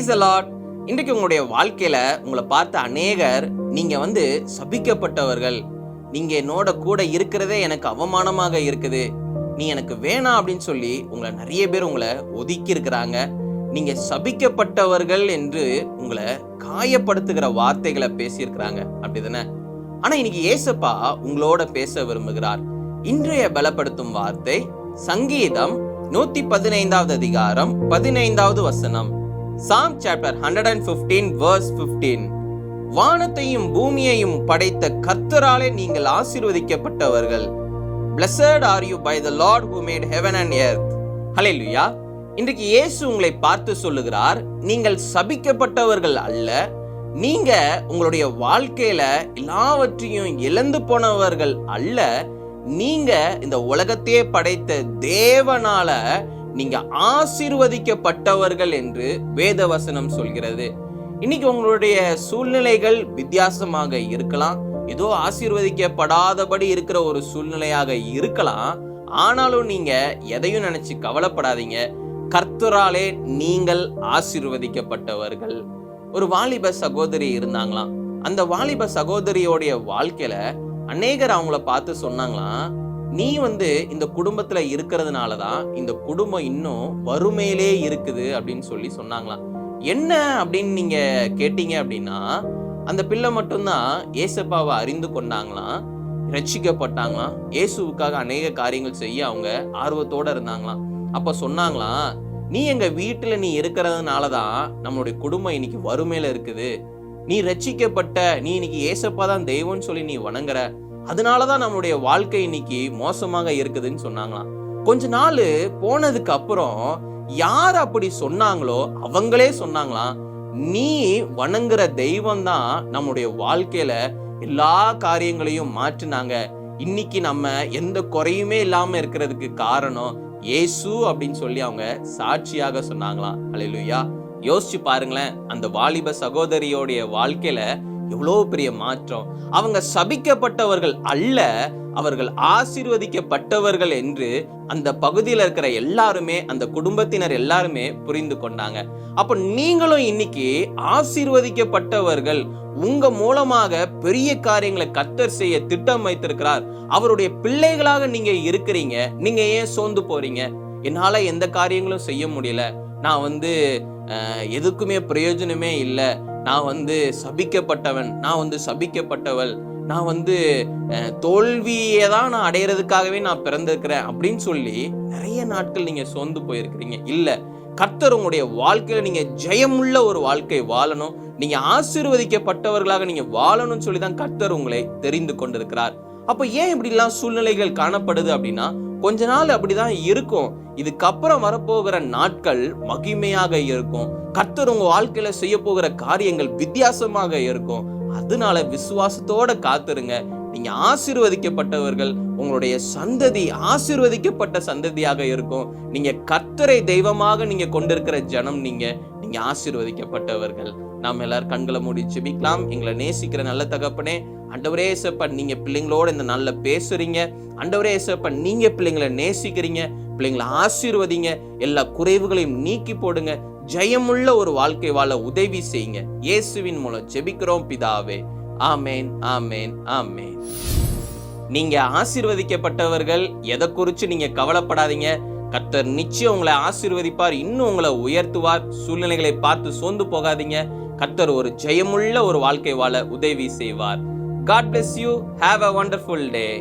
Praise the Lord. இன்றைக்கு உங்களுடைய வாழ்க்கையில உங்களை பார்த்த அநேகர் நீங்க சபிக்கப்பட்டவர்கள், நீங்க என்னோட கூட இருக்கிறதே எனக்கு அவமானமாக இருக்குது, நீ எனக்கு வேணாம் அப்படின்னு சொல்லி உங்களை நிறைய பேர் உங்களை ஒதுக்கி இருக்கிறாங்க. நீங்க சபிக்கப்பட்டவர்கள் என்று உங்களை காயப்படுத்துகிற வார்த்தைகளை பேசியிருக்கிறாங்க, அப்படிதானே? ஆனா இன்னைக்கு ஏசப்பா உங்களோட பேச விரும்புகிறார். இன்றைய பலப்படுத்தும் வார்த்தை சங்கீதம் 115வது அதிகாரம் 15வது வசனம். Psalm chapter 115 verse 15. வானத்தையும் பூமியையும் படைத்த கர்த்தராலே நீங்கள் ஆசீர்வதிக்கப்பட்டவர்கள். Blessed are you by the Lord who made heaven and earth. Hallelujah. இன்றைக்கு இயேசு உங்களை பார்த்து சொல்லுகிறார், நீங்கள் சபிக்கப்பட்டவர்கள் அல்ல, நீங்க உங்களுடைய வாழ்க்கையில எல்லாவற்றையும் இழந்து போனவர்கள் அல்ல, நீங்க இந்த உலகத்தையே படைத்த தேவனால நீங்க ஆசீர்வதிக்கப்பட்டவர்கள் என்று வேதவசனம் சொல்கிறது. இன்னைக்கு உங்களுடைய சூழ்நிலைகள் வித்தியாசமாக இருக்கலாம், ஏதோ ஆசீர்வதிக்கப்படாதபடி இருக்கிற ஒரு சூழ்நிலையாக இருக்கலாம். ஆனாலும் நீங்க எதையும் நினைச்சு கவலைப்படாதீங்க, கர்த்தராலே நீங்கள் ஆசீர்வதிக்கப்பட்டவர்கள். ஒரு வாலிப சகோதரி இருந்தாங்களாம். அந்த வாலிப சகோதரியோடைய வாழ்க்கையில அநேகர் அவங்கள பார்த்து சொன்னாங்களாம், நீ இந்த குடும்பத்துல இருக்கிறதுனாலதான் இந்த குடும்பம் இன்னும் வறுமையிலே இருக்குது அப்படின்னு சொல்லி சொன்னாங்களாம். என்ன அப்படின்னு நீங்க கேட்டீங்க அப்படின்னா, அந்த பிள்ளை மட்டும்தான் ஏசப்பாவை அறிந்து கொண்டாங்களாம், ரட்சிக்கப்பட்டாங்களாம், இயேசுவுக்காக அநேக காரியங்கள் செய்ய அவங்க ஆர்வத்தோட இருந்தாங்களாம். அப்ப சொன்னாங்களாம், நீ எங்க வீட்டுல நீ இருக்கிறதுனாலதான் நம்மளுடைய குடும்பம் இன்னைக்கு வறுமையில இருக்குது, நீ ரட்சிக்கப்பட்ட, நீ இன்னைக்கு ஏசப்பா தான் தெய்வம்னு சொல்லி நீ வணங்குற, அதனாலதான் நம்மளுடைய வாழ்க்கை இன்னைக்கு மோசமாக இருக்குதுன்னு சொன்னாங்களாம். கொஞ்ச நாள் போனதுக்கு அப்புறம் யார் அப்படி சொன்னாங்களோ அவங்களே சொன்னாங்களாம், நீ வணங்குற தெய்வம் தான் நம்முடைய வாழ்க்கையில எல்லா காரியங்களையும் மாற்றினாங்க, இன்னைக்கு நம்ம எந்த குறையுமே இல்லாம இருக்கிறதுக்கு காரணம் இயேசு அப்படின்னு சொல்லி அவங்க சாட்சியாக சொன்னாங்களாம். அல்லேலூயா. யோசிச்சு பாருங்களேன், அந்த வாலிப சகோதரியோடைய வாழ்க்கையில எவ்வளவு பெரிய மாற்றம். அவங்க சபிக்கப்பட்டவர்கள் அல்ல, அவர்கள் ஆசீர்வதிக்கப்பட்டவர்கள் என்று அந்த பகுதியில் இருக்கிற எல்லாருமே, அந்த குடும்பத்தினர் எல்லாருமே புரிந்து கொண்டாங்க. அப்ப நீங்களும் இன்னைக்கு ஆசீர்வதிக்கப்பட்டவர்கள், உங்க மூலமாக பெரிய காரியங்களை கர்த்தர் செய்ய திட்டம் வைத்திருக்கிறார். அவருடைய பிள்ளைகளாக நீங்க இருக்கிறீங்க. நீங்க ஏன் சோர்ந்து போறீங்க? என்னால எந்த காரியங்களும் செய்ய முடியல, நான் எதுக்குமே பிரயோஜனமே இல்லை, நான் சபிக்கப்பட்டவன், நான் சபிக்கப்பட்டவள், நான் தோல்வியை தான் நான் அடையிறதுக்காகவே நான் பிறந்திருக்கிறேன் அப்படின்னு சொல்லி நிறைய நாட்கள் நீங்க சோர்ந்து போயிருக்கிறீங்க. இல்ல, கர்த்தர் உங்களுடைய வாழ்க்கையில நீங்க ஜெயமுள்ள ஒரு வாழ்க்கை வாழணும், நீங்க ஆசீர்வதிக்கப்பட்டவர்களாக நீங்க வாழணும்னு சொல்லி தான் கர்த்தர் உங்களை தெரிந்து கொண்டிருக்கிறார். அப்ப ஏன் இப்படி எல்லாம் சூழ்நிலைகள் காணப்படுது அப்படின்னா, கொஞ்ச நாள் அப்படிதான் இருக்கும், இதுக்கப்புறம் வரப்போகிற நாட்கள் மகிமையாக இருக்கும், கர்த்தர் உங்க வாழ்க்கையில செய்ய போகிற காரியங்கள் வித்தியாசமாக இருக்கும். அதனால விசுவாசத்தோட காத்துருங்க. நீங்க ஆசீர்வதிக்கப்பட்டவர்கள், உங்களுடைய சந்ததி ஆசீர்வதிக்கப்பட்ட சந்ததியாக இருக்கும். நீங்க கர்த்தரை தெய்வமாக நீங்க கொண்டிருக்கிற ஜனம், நீங்க ஆசீர்வதிக்கப்பட்டவர்கள். நாம் எல்லாரும் கண்களை மூடி ஜெபிக்கலாம். எங்களை நேசிக்கிற நல்ல தகப்பனே, ஆண்டவரே இயேசுப்பா, நீங்க பிள்ளைங்களோட இந்த நாள்ல பேசுறீங்க. ஆண்டவரே இயேசுப்பா, நீங்க பிள்ளைங்களை நேசிக்கிறீங்க, பிள்ளைங்களை ஆசீர்வதிங்க, எல்லா குறைவுகளையும் நீக்கி போடுங்க, ஜெயமுள்ள ஒரு வாழ்க்கை வாழ உதவி செய்யுங்க. இயேசுவின் மூலம் ஜெபிக்கிறோம் பிதாவே. ஆமேன், ஆமேன், ஆமேன். நீங்க ஆசீர்வதிக்கப்பட்டவர்கள், எதை குறிச்சு நீங்க கவலைப்படாதீங்க. கர்த்தர் நிச்சயம் உங்களை ஆசீர்வதிப்பார், இன்னும் உங்களை உயர்த்துவார். சூழ்நிலைகளை பார்த்து சோர்ந்து போகாதீங்க. கர்த்தர் ஒரு ஜெயமுள்ள ஒரு வாழ்க்கை வாழ உதவி செய்வார். God bless you. Have a wonderful day.